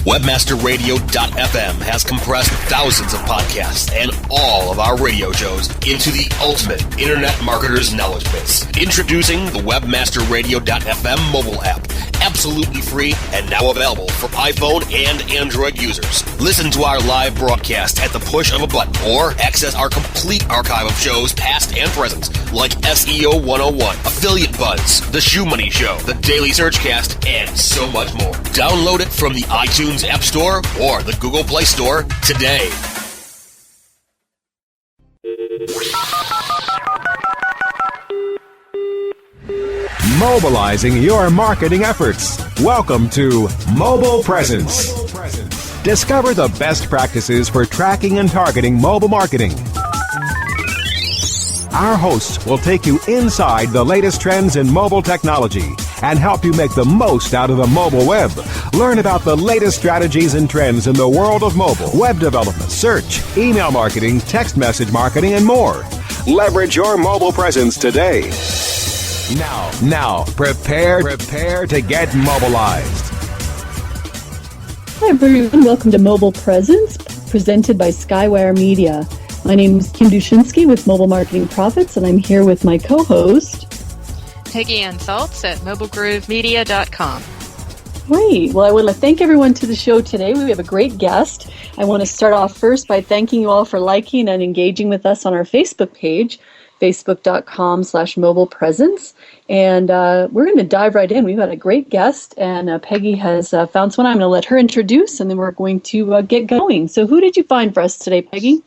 Webmasterradio.fm has compressed thousands of podcasts and all of our radio shows into the ultimate Internet marketer's knowledge base. Introducing the Webmasterradio.fm mobile app, absolutely free and now available for iPhone and Android users. Listen to our live broadcast at the push of a button or access our complete archive of shows past and present like SEO 101, Affiliate Buzz, The Shoe Money Show, The Daily Searchcast, and so much more. Download it from the iTunes App Store or the Google Play Store today. Mobilizing your marketing efforts. Welcome to Mobile Presence. Discover the best practices for tracking and targeting mobile marketing. Our hosts will take you inside the latest trends in mobile technology and help you make the most out of the mobile web. Learn about the latest strategies and trends in the world of mobile, web development, search, email marketing, text message marketing, and more. Leverage your mobile presence today. Now, prepare to get mobilized. Hi everyone, welcome to Mobile Presence, presented by Skywire Media. My name is Kim Dushinsky with Mobile Marketing Profits, and I'm here with my co-host, Peggy Ann Saltz at mobilegroovemedia.com. Great. Well, I want to thank everyone to the show today. We have a great guest. I want to start off first by thanking you all for liking and engaging with us on our Facebook page, facebook.com/mobilepresence. And we're going to dive right in. We've got a great guest, and Peggy has found someone. I'm going to let her introduce, and then we're going to get going. So who did you find for us today, Peggy?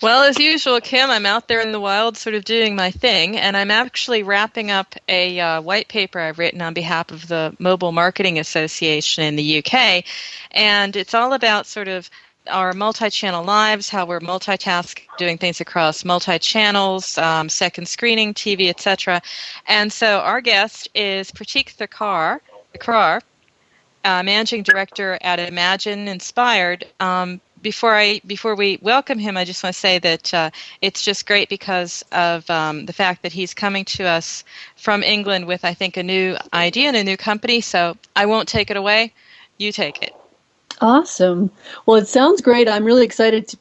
Well, as usual, Kim, I'm out there in the wild sort of doing my thing, and I'm actually wrapping up a white paper I've written on behalf of the Mobile Marketing Association in the UK, and it's all about sort of our multi-channel lives, how we're multitasking, doing things across multi-channels, second screening, TV, etc. And so our guest is Pratick Thakrar, Managing Director at Imagine Inspired. Before we welcome him, I just want to say that it's just great because of the fact that he's coming to us from England with, I think, a new idea and a new company. So I won't take it away. You take it. Awesome. Well, it sounds great. I'm really excited to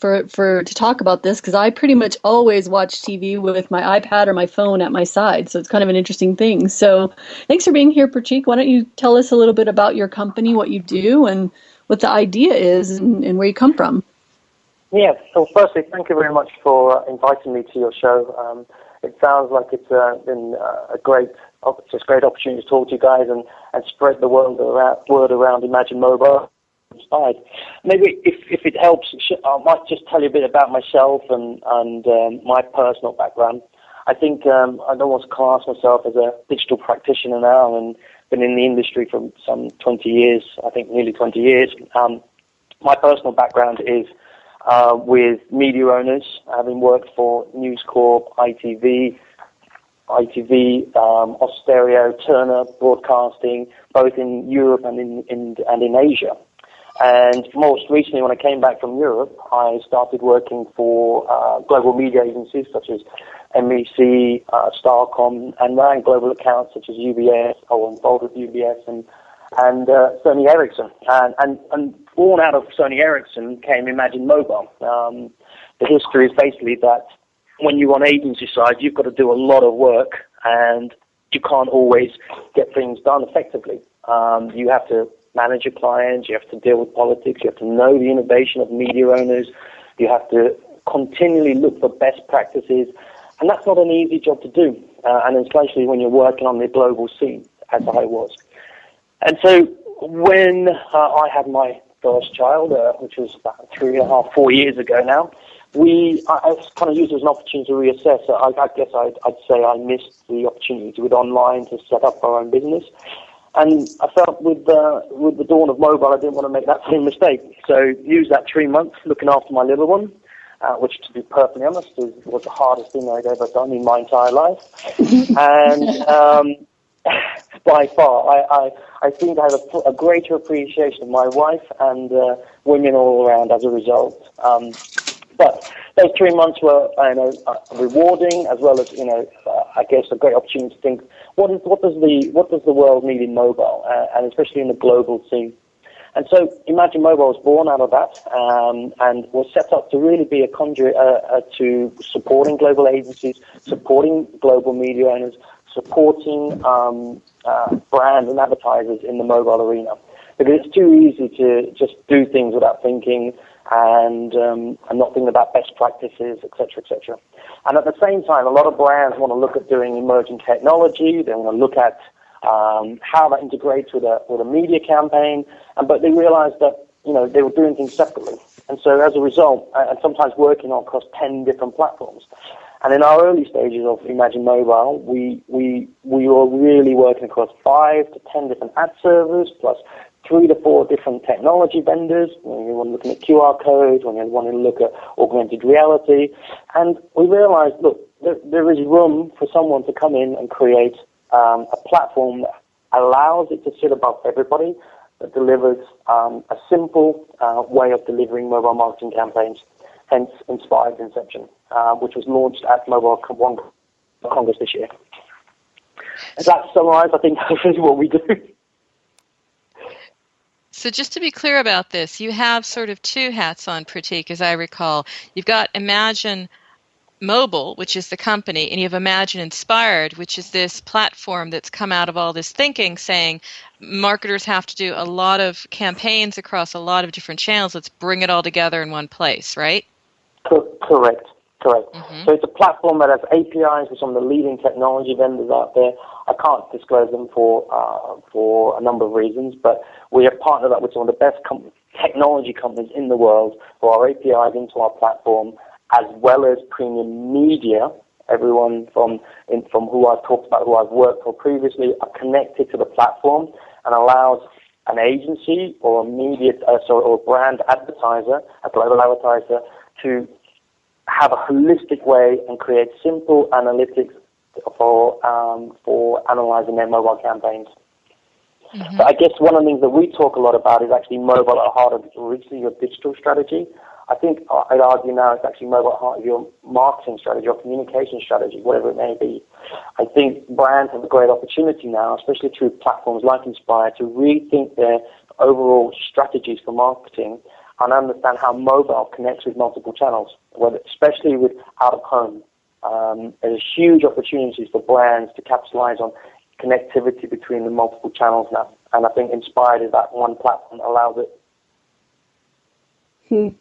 talk about this because I pretty much always watch TV with my iPad or my phone at my side. So it's kind of an interesting thing. So thanks for being here, Pratick. Why don't you tell us a little bit about your company, what you do, and what the idea is and where you come from? Yeah, so firstly, thank you very much for inviting me to your show. It sounds like it's been a great opportunity to talk to you guys and spread the word around Imagine Mobile. Inspired. Maybe if it helps, I might just tell you a bit about myself and my personal background. I think I don't want to class myself as a digital practitioner now and been in the industry for some 20 years, I think nearly 20 years. My personal background is with media owners, having worked for News Corp, ITV, Austereo, Turner Broadcasting, both in Europe and in Asia. And most recently, when I came back from Europe, I started working for global media agencies such as MEC, Starcom, and ran global accounts such as UBS, or involved with UBS, and Sony Ericsson. And born out of Sony Ericsson came Imagine Mobile. The history is basically that when you're on agency side, you've got to do a lot of work, and you can't always get things done effectively. You have to manage your clients, you have to deal with politics, you have to know the innovation of media owners, you have to continually look for best practices, and that's not an easy job to do, and especially when you're working on the global scene, as I was. And so when I had my first child, which was about 3.5, 4 years ago now, I kind of used it as an opportunity to reassess. I guess I'd say I missed the opportunity with online to set up our own business. And I felt with the dawn of mobile, I didn't want to make that same mistake. So used that 3 months looking after my little one, which, to be perfectly honest, was the hardest thing I'd ever done in my entire life. And by far, I think I have a greater appreciation of my wife and women all around as a result. But those 3 months were, rewarding, as well as, I guess a great opportunity to think, what does the world need in mobile, and especially in the global scene. And so Imagine Mobile was born out of that, and was set up to really be a conduit to supporting global agencies, supporting global media owners, supporting brands and advertisers in the mobile arena. Because it's too easy to just do things without thinking and not thinking about best practices, et cetera, et cetera. And at the same time, a lot of brands want to look at doing emerging technology. They want to look at how that integrates with a media campaign, but they realized that they were doing things separately, and so as a result, and sometimes working on across 10 different platforms. And in our early stages of Imagine Mobile, we were really working across 5 to 10 different ad servers, plus 3 to 4 different technology vendors. When you want to look at QR codes, when you want to look at augmented reality, and we realized, look, there is room for someone to come in and create a platform that allows it to sit above everybody, that delivers a simple way of delivering mobile marketing campaigns, hence Inspired's inception, which was launched at Mobile World Congress this year. And that summarized, I think, that's what we do. So just to be clear about this, you have sort of 2 hats on, Pratick, as I recall. You've got Imagine Mobile, which is the company, and you have Imagine Inspired, which is this platform that's come out of all this thinking saying marketers have to do a lot of campaigns across a lot of different channels. Let's bring it all together in one place, right? Correct. Mm-hmm. So it's a platform that has APIs with some of the leading technology vendors out there. I can't disclose them for a number of reasons, but we have partnered up with some of the best technology companies in the world for our APIs into our platform, as well as premium media. Everyone from who I've talked about, who I've worked for previously, are connected to the platform and allows an agency or a brand advertiser, a global advertiser, to have a holistic way and create simple analytics for analyzing their mobile campaigns. Mm-hmm. But I guess one of the things that we talk a lot about is actually mobile at the heart of originally your digital strategy. I think I'd argue now it's actually mobile at the heart of your marketing strategy or communication strategy, whatever it may be. I think brands have a great opportunity now, especially through platforms like Inspire, to rethink their overall strategies for marketing and understand how mobile connects with multiple channels, especially with out-of-home. There's huge opportunities for brands to capitalize on connectivity between the multiple channels now, and I think Inspired is that one platform that allows it.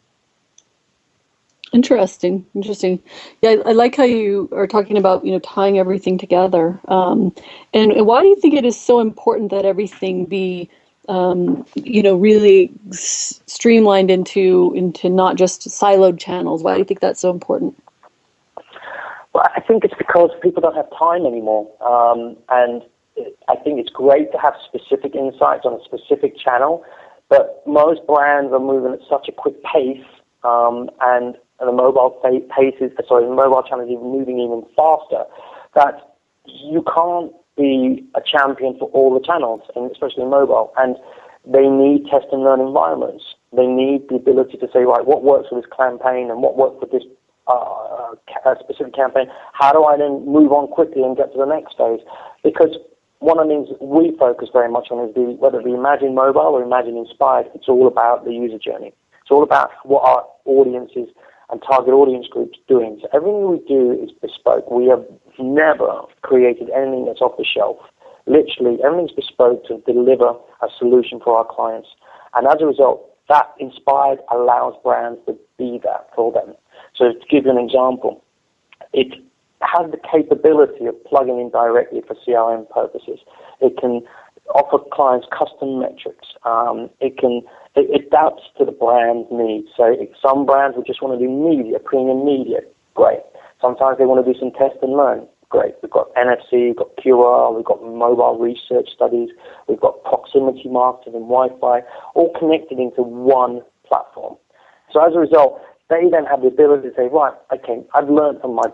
Interesting. Yeah, I like how you are talking about, tying everything together. And why do you think it is so important that everything be, really streamlined into not just siloed channels? Why do you think that's so important? Well, I think it's because people don't have time anymore. And I think it's great to have specific insights on a specific channel, but most brands are moving at such a quick pace, and the mobile channel is moving even faster, that you can't be a champion for all the channels, and especially mobile. And they need test and learn environments. They need the ability to say, right, what works for this campaign and what works for this specific campaign? How do I then move on quickly and get to the next phase? Because one of the things we focus very much on is whether it be Imagine Mobile or Imagine Inspired, it's all about the user journey. It's all about what our audiences and target audience groups doing. So everything we do is bespoke. We have never created anything that's off the shelf. Literally, everything's bespoke to deliver a solution for our clients. And as a result, that Inspired allows brands to be that for them. So to give you an example, it has the capability of plugging in directly for CRM purposes. It can offer clients custom metrics. It adapts to the brand's needs. So some brands will just want to do media, premium media. Great. Sometimes they want to do some test and learn. Great. We've got NFC, we've got QR, we've got mobile research studies, we've got proximity marketing and Wi-Fi, all connected into one platform. So as a result, they then have the ability to say, right, okay, I've learned from my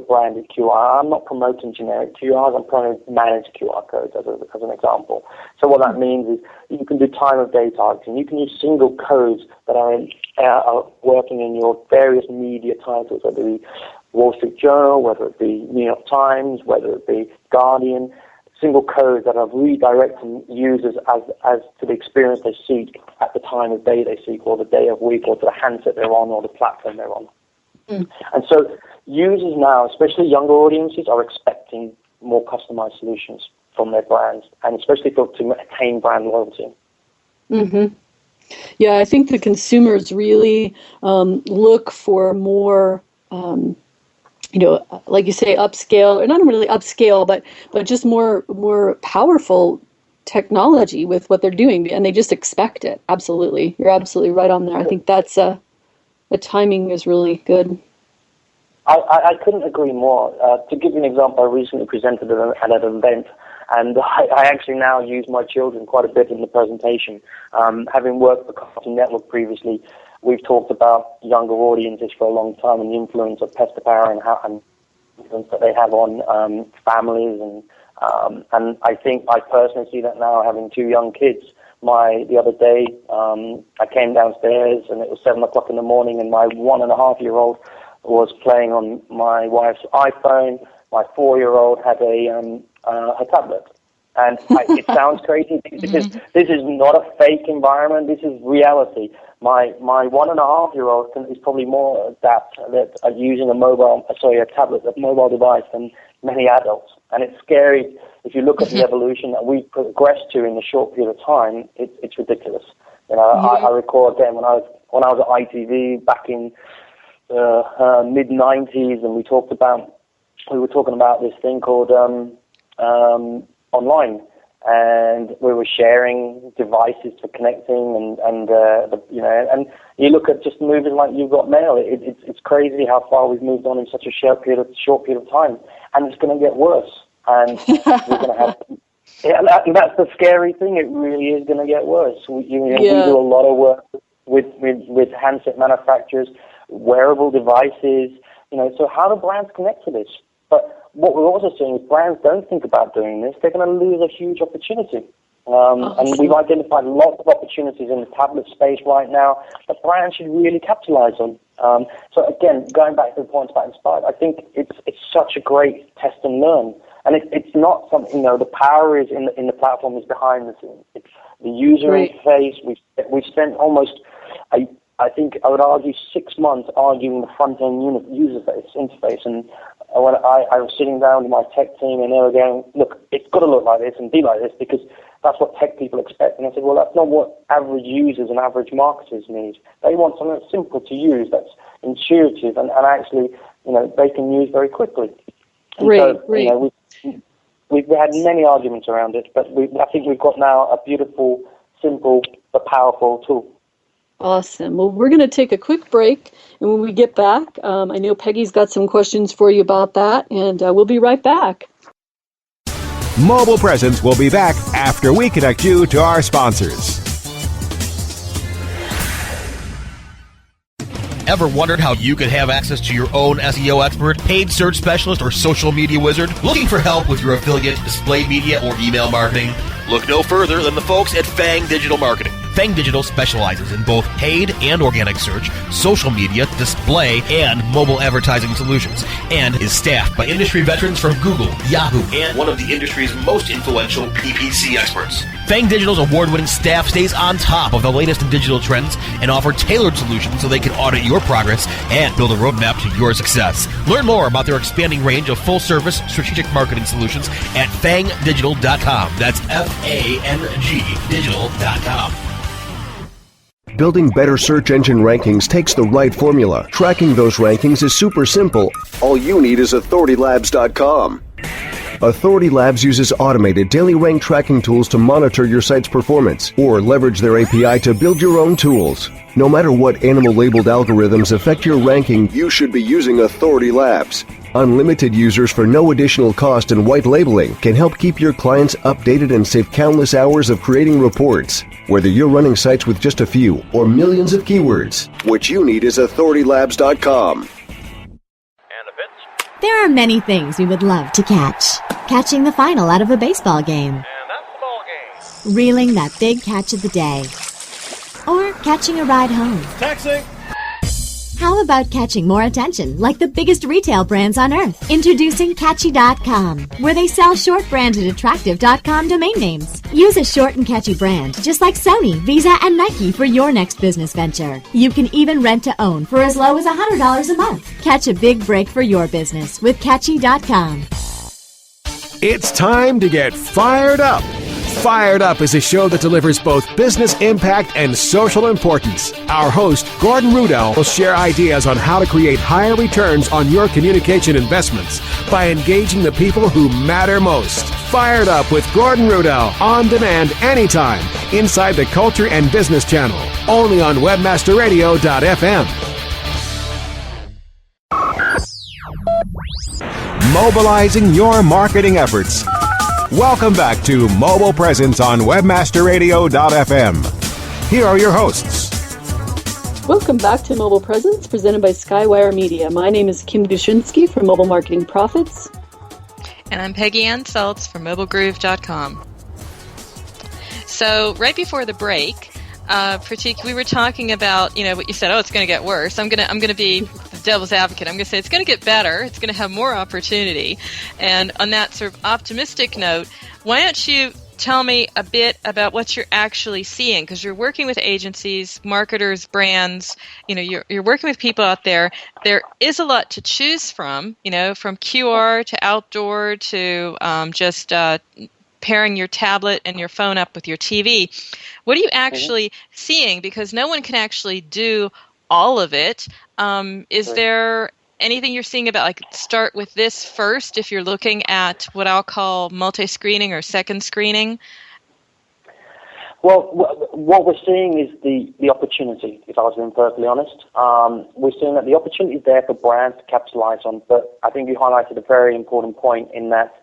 branded QR. I'm not promoting generic QRs. I'm trying to manage QR codes as an example. So what that means is you can do time of day targeting. You can use single codes that are working in your various media titles, whether it be Wall Street Journal, whether it be New York Times, whether it be Guardian. single codes that are redirecting users as to the experience they seek at the time of day they seek, or the day of week, or to the handset they're on, or the platform they're on. And so users now, especially younger audiences, are expecting more customized solutions from their brands, and especially to attain brand loyalty. Mm-hmm. Yeah, I think the consumers really look for more, like you say, upscale, or not really upscale, but just more powerful technology with what they're doing, and they just expect it. Absolutely. You're absolutely right on there. I think that's the timing is really good. I couldn't agree more. To give you an example, I recently presented at an event, and I actually now use my children quite a bit in the presentation. Having worked for Cartoon Network previously, we've talked about younger audiences for a long time and the influence of Pratick Thakrar and influence that they have on families, and I think I personally see that now, having two young kids. The other day, I came downstairs and it was 7 o'clock in the morning, and my 1.5-year-old was playing on my wife's iPhone. My 4-year-old had a tablet. And it sounds crazy because this is not a fake environment. This is reality. My 1.5-year-old is probably more adept at using a mobile device than many adults. And it's scary if you look at the evolution that we've progressed to in a short period of time. It's ridiculous. I recall again when I was at ITV back in mid-90s, and we were talking about this thing called online, and we were sharing devices for connecting, and you look at just movies like You've Got Mail. It's crazy how far we've moved on in such a short period of time, and it's going to get worse. And we're going to have. Yeah, that's the scary thing. It really is going to get worse. We do a lot of work with handset manufacturers, wearable devices. So how do brands connect to this? But what we're also seeing is brands don't think about doing this. They're going to lose a huge opportunity. And we've identified lots of opportunities in the tablet space right now that brands should really capitalize on. So again, going back to the points about Inspired, I think it's such a great test and learn. And it's not something, the power is in the platform, is behind the scenes. It's the user interface. We've spent almost, I think I would argue, 6 months arguing the front-end user interface. And when I was sitting down with my tech team, and they were going, look, it's got to look like this and be like this, because that's what tech people expect. And I said, well, that's not what average users and average marketers need. They want something that's simple to use, that's intuitive, and actually, they can use very quickly. And we've had many arguments around it, but I think we've got now a beautiful, simple, but powerful tool. Awesome. Well, we're going to take a quick break, and when we get back, I know Peggy's got some questions for you about that, and we'll be right back. Mobile Presence will be back after we connect you to our sponsors. Ever wondered how you could have access to your own SEO expert, paid search specialist, or social media wizard? Looking for help with your affiliate, display media, or email marketing? Look no further than the folks at Fang Digital Marketing. Fang Digital specializes in both paid and organic search, social media, display, and mobile advertising solutions, and is staffed by industry veterans from Google, Yahoo, and one of the industry's most influential PPC experts. Fang Digital's award-winning staff stays on top of the latest in digital trends and offer tailored solutions so they can audit your progress and build a roadmap to your success. Learn more about their expanding range of full-service strategic marketing solutions at fangdigital.com. That's F-A-N-G digital.com. Building better search engine rankings takes the right formula. Tracking those rankings is super simple. All you need is authoritylabs.com. Authority Labs uses automated daily rank tracking tools to monitor your site's performance, or leverage their API to build your own tools. No matter what animal-labeled algorithms affect your ranking, you should be using Authority Labs. Unlimited users for no additional cost and white labeling can help keep your clients updated and save countless hours of creating reports. Whether you're running sites with just a few or millions of keywords, what you need is authoritylabs.com. There are many things we would love to catch. Catching the final out of a baseball game. And that's the ball game. Reeling that big catch of the day. Or catching a ride home. Taxi! How about catching more attention like the biggest retail brands on earth? Introducing Catchy.com, where they sell short-branded attractive.com domain names. Use a short and catchy brand, just like Sony, Visa, and Nike for your next business venture. You can even rent to own for as low as $100 a month. Catch a big break for your business with Catchy.com. It's time to get fired up. Fired Up is a show that delivers both business impact and social importance. Our host, Gordon Rudell, will share ideas on how to create higher returns on your communication investments by engaging the people who matter most. Fired Up with Gordon Rudell, on demand anytime, inside the Culture and Business Channel, only on webmasterradio.fm. Mobilizing your marketing efforts. Welcome back to Mobile Presence on webmasterradio.fm. Here are your hosts. Welcome back to Mobile Presence, presented by Skywire Media. My name is Kim Dushinsky from Mobile Marketing Profits. And I'm Peggy Ann Seltz from mobilegroove.com. So right before the break, Pratick, we were talking about, what you said, it's going to get worse. I'm going to be the devil's advocate. I'm going to say it's going to get better. It's going to have more opportunity. And on that sort of optimistic note, why don't you tell me a bit about what you're actually seeing? Because you're working with agencies, marketers, brands, you're working with people out there. There is a lot to choose from, from QR to outdoor to just pairing your tablet and your phone up with your TV. What are you actually seeing? Because no one can actually do all of it. Is there anything you're seeing about, start with this first if you're looking at what I'll call multi-screening or second screening? Well, what we're seeing is the opportunity, if I was being perfectly honest. We're seeing that the opportunity is there for brands to capitalize on, but I think you highlighted a very important point in that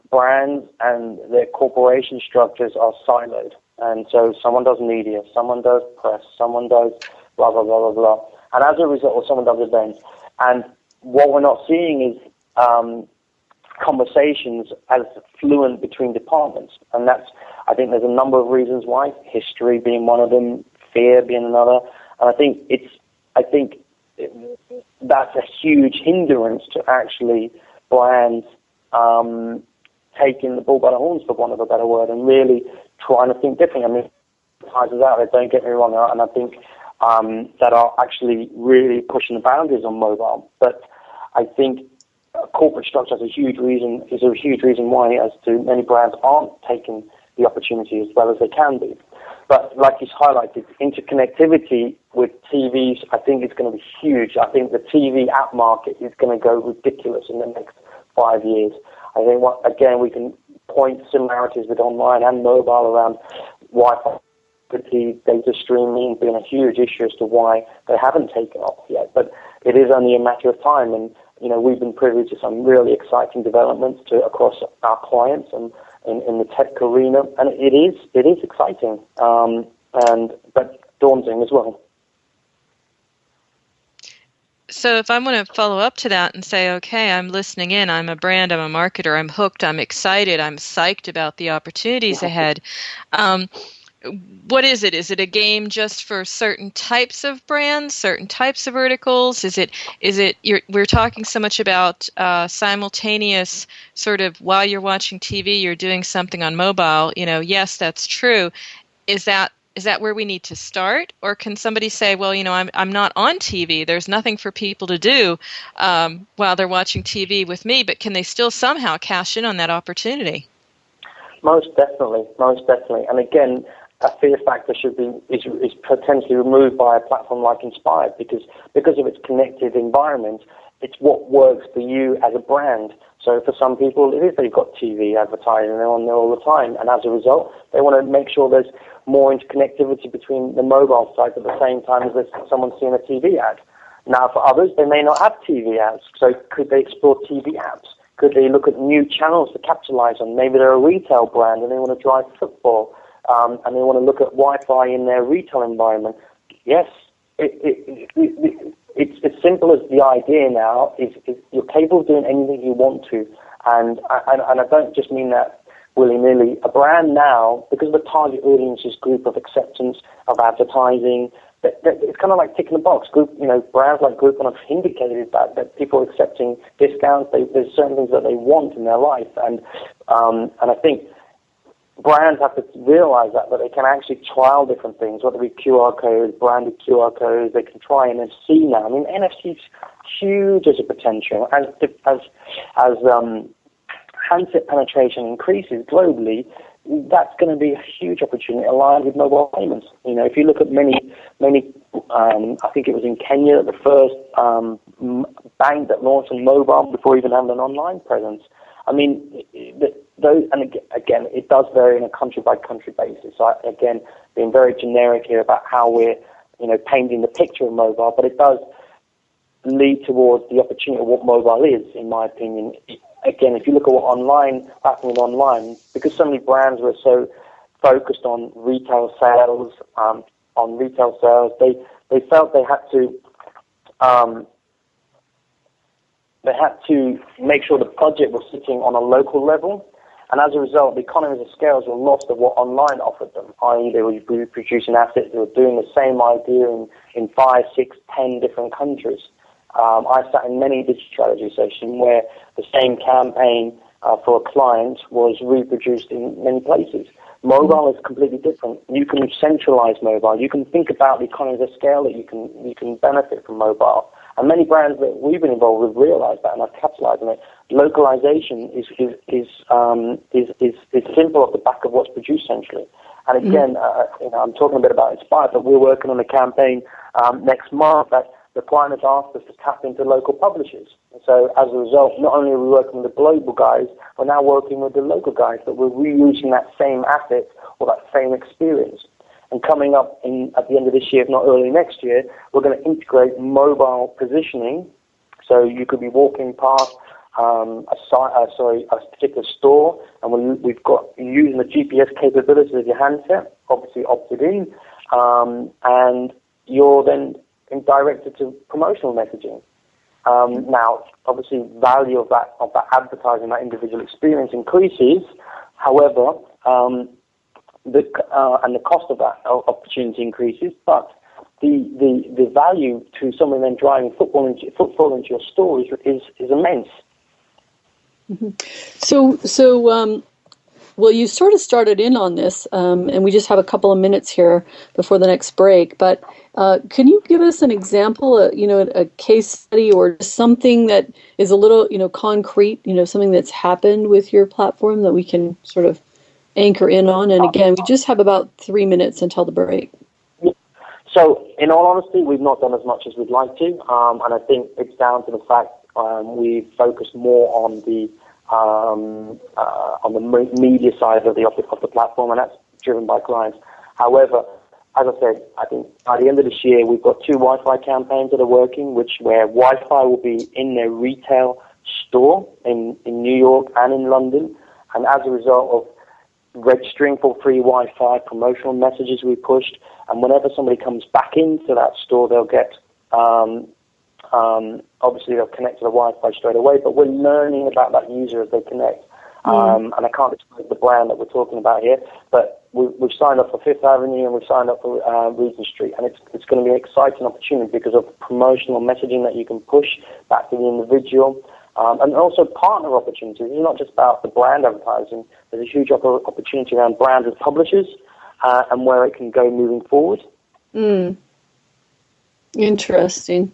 brands and their corporation structures are siloed. And so someone does media, someone does press, someone does blah, blah, blah, blah, blah. And as a result, or someone does events. And what we're not seeing is conversations as fluent between departments. And I think there's a number of reasons why, history being one of them, fear being another. And I think that's a huge hindrance to actually brands taking the bull by the horns, for want of a better word, and really trying to think differently. I mean, advertisers out there, don't get me wrong, and I think that are actually really pushing the boundaries on mobile. But I think corporate structure is a huge reason why, as to many brands aren't taking the opportunity as well as they can be. But like you highlighted, interconnectivity with TVs, I think it's going to be huge. I think the TV app market is going to go ridiculous in the next 5 years. I think, we can point similarities with online and mobile around Wi-Fi, data streaming being a huge issue as to why they haven't taken off yet. But it is only a matter of time, and we've been privy to some really exciting developments across our clients and in the tech arena, and it is exciting, but daunting as well. So if I'm going to follow up to that and say, okay, I'm listening in, I'm a brand, I'm a marketer, I'm hooked, I'm excited, I'm psyched about the opportunities ahead, what is it? Is it a game just for certain types of brands, certain types of verticals? We're talking so much about simultaneous sort of while you're watching TV, you're doing something on mobile. Yes, that's true. Is that where we need to start? Or can somebody say, well, I'm not on TV. There's nothing for people to do while they're watching TV with me, but can they still somehow cash in on that opportunity? Most definitely. And again, a fear factor is potentially removed by a platform like Inspired because of its connected environment. It's what works for you as a brand. So for some people, it is they've got TV advertising, they're on there all the time, and as a result, they want to make sure there's more interconnectivity between the mobile site at the same time as there's someone seeing a TV ad. Now, for others, they may not have TV ads, so could they explore TV apps? Could they look at new channels to capitalize on? Maybe they're a retail brand and they want to drive football, and they want to look at Wi-Fi in their retail environment. Yes, it's as simple as the idea now is you're capable of doing anything you want to, and I don't just mean that willy-nilly. A brand now, because of the target audience's group of acceptance of advertising, that it's kind of like ticking the box. Brands like Groupon have indicated that people are accepting discounts. There's certain things that they want in their life, and I think brands have to realize that they can actually trial different things, whether it be QR codes, branded QR codes. They can try NFC now. I mean, NFC is huge as a potential. As handset penetration increases globally, that's going to be a huge opportunity aligned with mobile payments. If you look at many, I think it was in Kenya, the first bank that launched on mobile before even having an online presence. I mean, again, it does vary on a country-by-country basis. So, again, being very generic here about how we're, painting the picture of mobile, but it does lead towards the opportunity of what mobile is, in my opinion. Again, if you look at what happening online, because so many brands were so focused on retail sales, they felt they had to make sure the budget was sitting on a local level, and as a result, the economies of scale were lost of what online offered them, i.e. they were producing assets, they were doing the same idea in 5, 6, 10 different countries. I sat in many digital strategy sessions where the same campaign for a client was reproduced in many places. Mobile is completely different. You can centralize mobile. You can think about the economies of scale that you can benefit from mobile. And many brands that we've been involved with realize that and have capitalized on it. Localization is simple off the back of what's produced centrally. And again, I'm talking a bit about Inspire, but we're working on a campaign next month that the client has asked us to tap into local publishers. And so as a result, not only are we working with the global guys, we're now working with the local guys, but we're reusing that same asset or that same experience. And coming up at the end of this year, if not early next year, we're going to integrate mobile positioning. So you could be walking past a particular store, and we've got using the GPS capabilities of your handset, obviously opted in, and you're then directed to promotional messaging. Now, obviously, value of that advertising, that individual experience increases. However, and the cost of that opportunity increases, but the value to someone then driving footfall into your store is immense. Mm-hmm. So, well, you sort of started in on this, and we just have a couple of minutes here before the next break. But can you give us an example, a case study or just something that is a little, concrete, something that's happened with your platform that we can sort of anchor in on? And again, we just have about 3 minutes until the break. So, in all honesty, we've not done as much as we'd like to, and I think it's down to the fact we've focused more on the media side of the platform, and that's driven by clients. However, as I said, I think by the end of this year, we've got 2 Wi-Fi campaigns that are working, where Wi-Fi will be in their retail store in New York and in London, and as a result of registering for free Wi-Fi, promotional messages we pushed, and whenever somebody comes back into that store, they'll get, obviously they'll connect to the Wi-Fi straight away, but we're learning about that user as they connect. And I can't explain the brand that we're talking about here, but we've signed up for Fifth Avenue and we've signed up for Regent Street, and it's going to be an exciting opportunity because of promotional messaging that you can push back to the individual. And also partner opportunities. It's not just about the brand advertising. There's a huge opportunity around brands as publishers and where it can go moving forward. Interesting.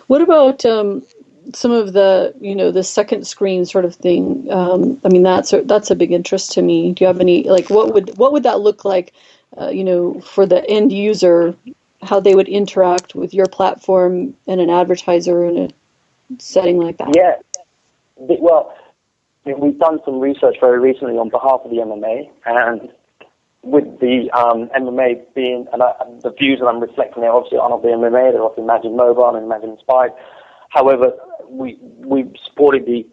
What about some of the, the second screen sort of thing? I mean, that's a big interest to me. Do you have any, what would that look like, for the end user, how they would interact with your platform and an advertiser in a setting like that? Yeah. Well, we've done some research very recently on behalf of the MMA, and with the MMA being, and the views that I'm reflecting there obviously aren't of the MMA, they're of Imagine Mobile and Imagine Inspired. However, we've supported the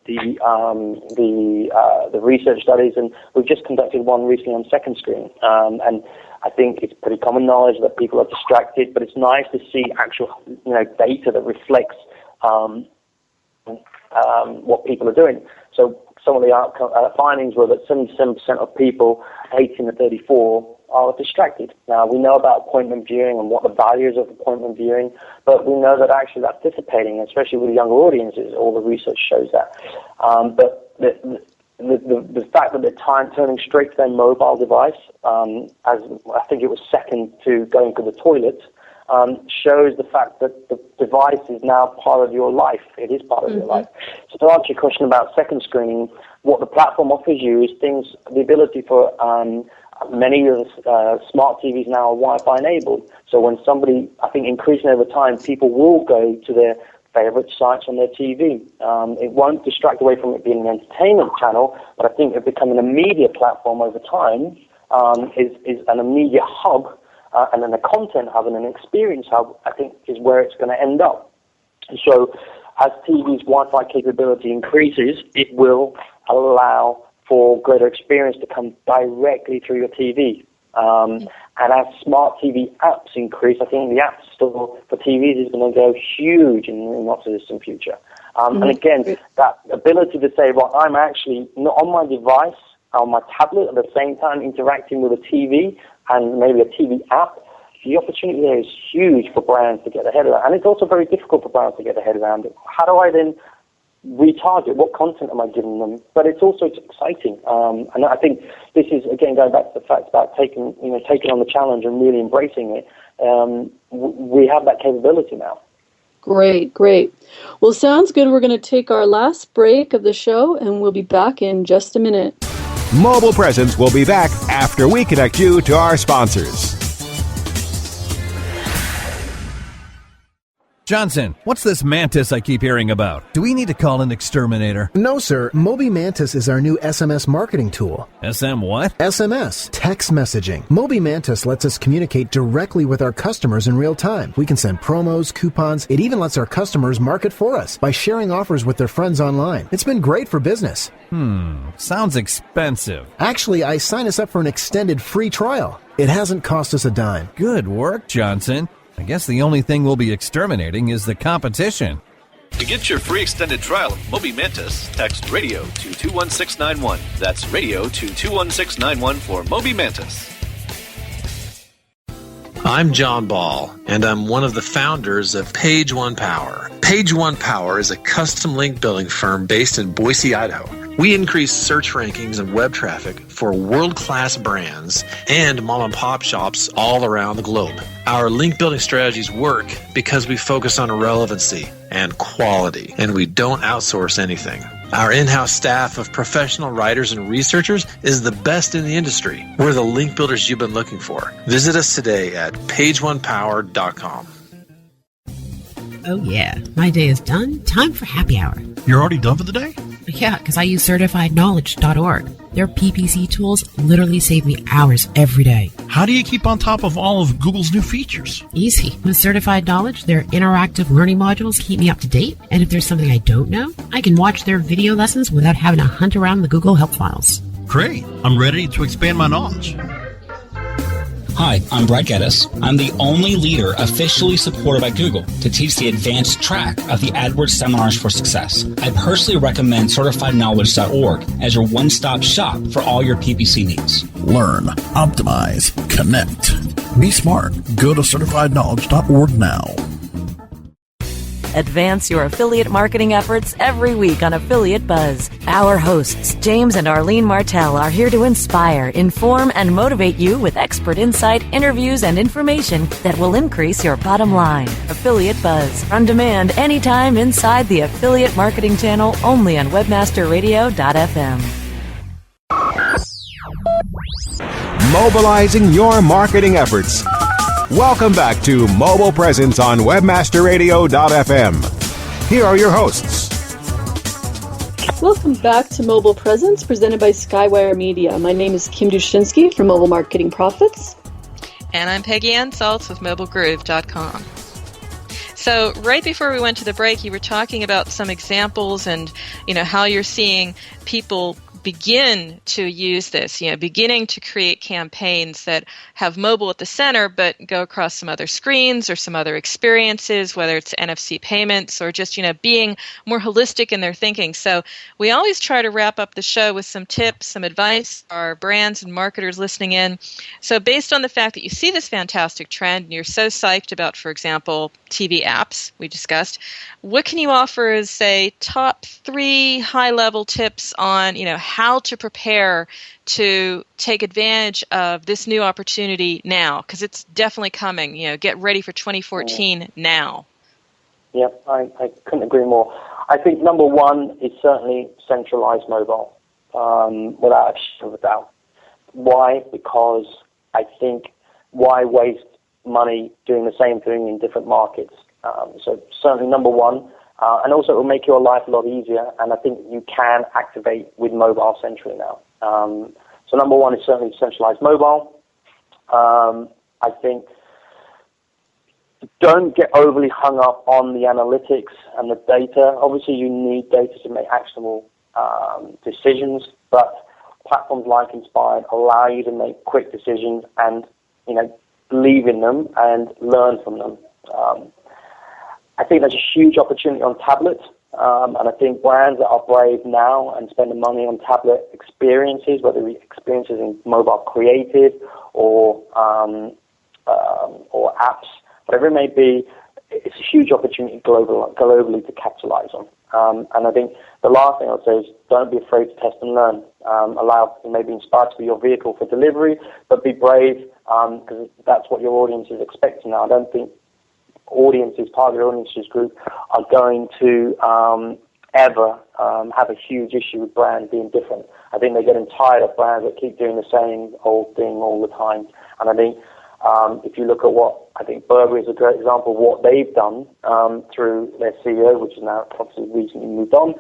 research studies, and we've just conducted one recently on second screen. And I think it's pretty common knowledge that people are distracted, but it's nice to see actual data that reflects what people are doing. So some of the findings were that 77% of people 18 to 34 are distracted. Now, we know about appointment viewing and what the value is of appointment viewing, but we know that actually that's dissipating, especially with younger audiences. All the research shows that. But the fact that they're turning straight to their mobile device, as I think it was second to going to the toilet, shows the fact that the device is now part of your life. It is part of your life. So to answer your question about second screening, what the platform offers you is the ability for many of the smart TVs now are Wi-Fi enabled. So when somebody, I think increasingly over time, people will go to their favorite sites on their TV. It won't distract away from it being an entertainment channel, but I think it becoming a media platform over time is an media hub, and then a content hub and an experience hub, I think, is where it's going to end up. And so as TV's Wi-Fi capability increases, it will allow for greater experience to come directly through your TV. And as smart TV apps increase, I think the app store for TVs is going to go huge in the not-so-distant future. And again, that ability to say, well, I'm actually not on my device, on my tablet at the same time interacting with a TV and maybe a TV app, the opportunity there is huge for brands to get ahead of that. And it's also very difficult for brands to get ahead around it. How do I then retarget? What content am I giving them? But it's also exciting. And I think this is, again, going back to the fact about taking on the challenge and really embracing it. We have that capability now. Great. Well, sounds good. We're going to take our last break of the show, and we'll be back in just a minute. Mobile Presence will be back after we connect you to our sponsors. Johnson, what's this Mantis I keep hearing about? Do we need to call an exterminator? No, sir. Moby Mantis is our new SMS marketing tool. SM what? SMS, text messaging. Moby Mantis lets us communicate directly with our customers in real time. We can send promos, coupons. It even lets our customers market for us by sharing offers with their friends online. It's been great for business. Sounds expensive. Actually, I signed us up for an extended free trial. It hasn't cost us a dime. Good work, Johnson. I guess the only thing we'll be exterminating is the competition. To get your free extended trial of Moby Mantis, text radio to 21691. That's radio to 21691 for Moby Mantis. I'm John Ball, and I'm one of the founders of Page One Power. Page One Power is a custom link building firm based in Boise, Idaho. We increase search rankings and web traffic for world-class brands and mom-and-pop shops all around the globe. Our link building strategies work because we focus on relevancy and quality, and we don't outsource anything. Our in-house staff of professional writers and researchers is the best in the industry. We're the link builders you've been looking for. Visit us today at pageonepower.com. Oh yeah, my day is done. Time for happy hour. You're already done for the day? Yeah, because I use CertifiedKnowledge.org. Their PPC tools literally save me hours every day. How do you keep on top of all of Google's new features? Easy. With Certified Knowledge, their interactive learning modules keep me up to date, and if there's something I don't know, I can watch their video lessons without having to hunt around the Google help files. Great. I'm ready to expand my knowledge. Hi, I'm Brett Geddes. I'm the only leader officially supported by Google to teach the advanced track of the AdWords Seminars for Success. I personally recommend CertifiedKnowledge.org as your one-stop shop for all your PPC needs. Learn, optimize, connect. Be smart. Go to CertifiedKnowledge.org now. Advance your affiliate marketing efforts every week on Affiliate Buzz. Our hosts, James and Arlene Martell, are here to inspire, inform, and motivate you with expert insight, interviews, and information that will increase your bottom line. Affiliate Buzz, on demand anytime inside the Affiliate Marketing Channel, only on webmasterradio.fm. Mobilizing your marketing efforts. Welcome back to Mobile Presence on webmasterradio.fm. Here are your hosts. Welcome back to Mobile Presence, presented by Skywire Media. My name is Kim Dushinsky from Mobile Marketing Profits. And I'm Peggy Ann Saltz with MobileGroove.com. So right before we went to the break, you were talking about some examples and, how you're seeing people begin to use this, beginning to create campaigns that have mobile at the center but go across some other screens or some other experiences, whether it's NFC payments or just, being more holistic in their thinking. So we always try to wrap up the show with some tips, some advice for our brands and marketers listening in. So based on the fact that you see this fantastic trend and you're so psyched about, for example, TV apps we discussed, what can you offer as, say, top 3 high-level tips on, how to prepare to take advantage of this new opportunity now? Because it's definitely coming. Get ready for 2014 now. Yep, I couldn't agree more. I think number 1 is certainly centralized mobile, without a shadow of a doubt. Why? Because I think why waste money doing the same thing in different markets? So certainly number 1. And also it will make your life a lot easier, and I think you can activate with mobile centrally now. So number 1 is certainly centralized mobile. I think don't get overly hung up on the analytics and the data. Obviously you need data to make actionable decisions, but platforms like Inspired allow you to make quick decisions and, believe in them and learn from them. I think there's a huge opportunity on tablet, and I think brands that are brave now and spend the money on tablet experiences, whether it's experiences in mobile creative or apps, whatever it may be, it's a huge opportunity globally to capitalize on. And I think the last thing I'll say is don't be afraid to test and learn. Allow maybe Inspired to be your vehicle for delivery, but be brave because that's what your audience is expecting now. I don't think target audiences group are going to ever have a huge issue with brands being different. I think they're getting tired of brands that keep doing the same old thing all the time. And I think if you look at I think Burberry is a great example of what they've done through their CEO, which is now obviously recently moved on,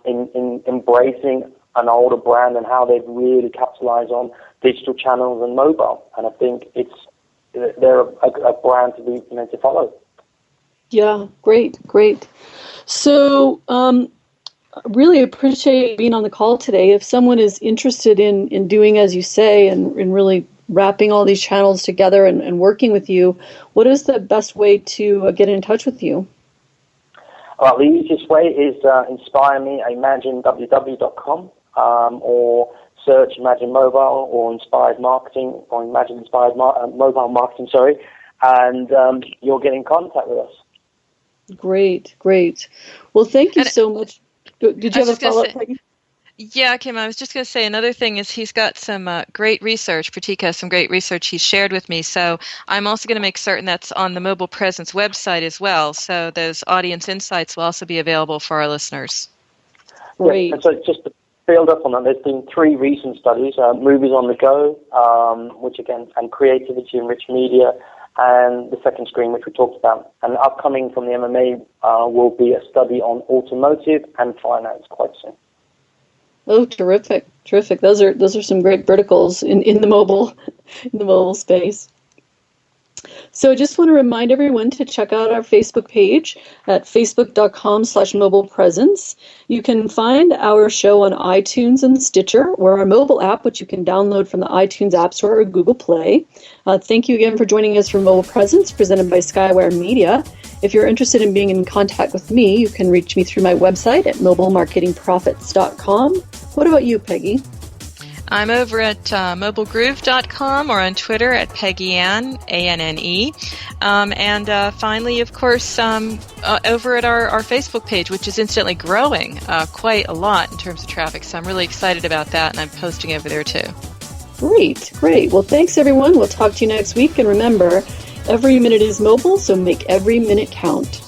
in embracing an older brand and how they've really capitalized on digital channels and mobile. And I think they're a brand to follow. Yeah, great. So really appreciate being on the call today. If someone is interested in doing as you say and really wrapping all these channels together and working with you, what is the best way to get in touch with you? Well, the easiest way is inspire me at imagineww.com or search Imagine Mobile or Inspired Marketing or Imagine Inspired Mobile Marketing, and you'll get in contact with us. Great. Well, thank you so much. Did you have a follow-up, Peggy? Yeah, Kim, I was just going to say another thing is he's got some great research. Pratik has some great research he's shared with me. So I'm also going to make certain that's on the Mobile Presence website as well. So those audience insights will also be available for our listeners. Great. Yeah, and so just to build up on that, there's been 3 recent studies, Movies on the Go, which again, and Creativity and Rich Media, and the second screen, which we talked about. And upcoming from the MMA will be a study on automotive and finance quite soon. Oh, terrific. Those are some great verticals in the mobile space. So I just want to remind everyone to check out our Facebook page at facebook.com/mobilepresence. You can find our show on iTunes and Stitcher, or our mobile app, which you can download from the iTunes App Store or Google Play. Thank you again for joining us for Mobile Presence, presented by Skywire Media. If you're interested in being in contact with me, you can reach me through my website at mobilemarketingprofits.com. What about you, Peggy? I'm over at mobilegroove.com or on Twitter at PeggyAnn, ANNE. And finally, of course, over at our Facebook page, which is instantly growing quite a lot in terms of traffic. So I'm really excited about that, and I'm posting over there too. Great. Well, thanks, everyone. We'll talk to you next week. And remember, every minute is mobile, so make every minute count.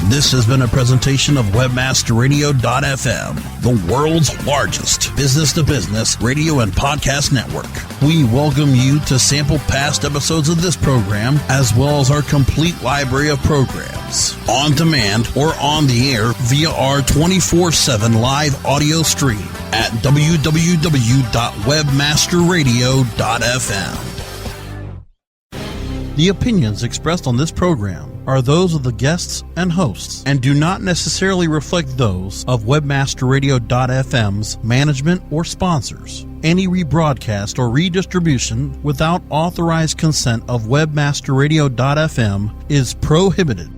This has been a presentation of WebmasterRadio.fm, the world's largest business-to-business radio and podcast network. We welcome you to sample past episodes of this program, as well as our complete library of programs, on demand or on the air via our 24/7 live audio stream. at www.webmasterradio.fm. The opinions expressed on this program are those of the guests and hosts and do not necessarily reflect those of webmasterradio.fm's management or sponsors. Any rebroadcast or redistribution without authorized consent of webmasterradio.fm is prohibited.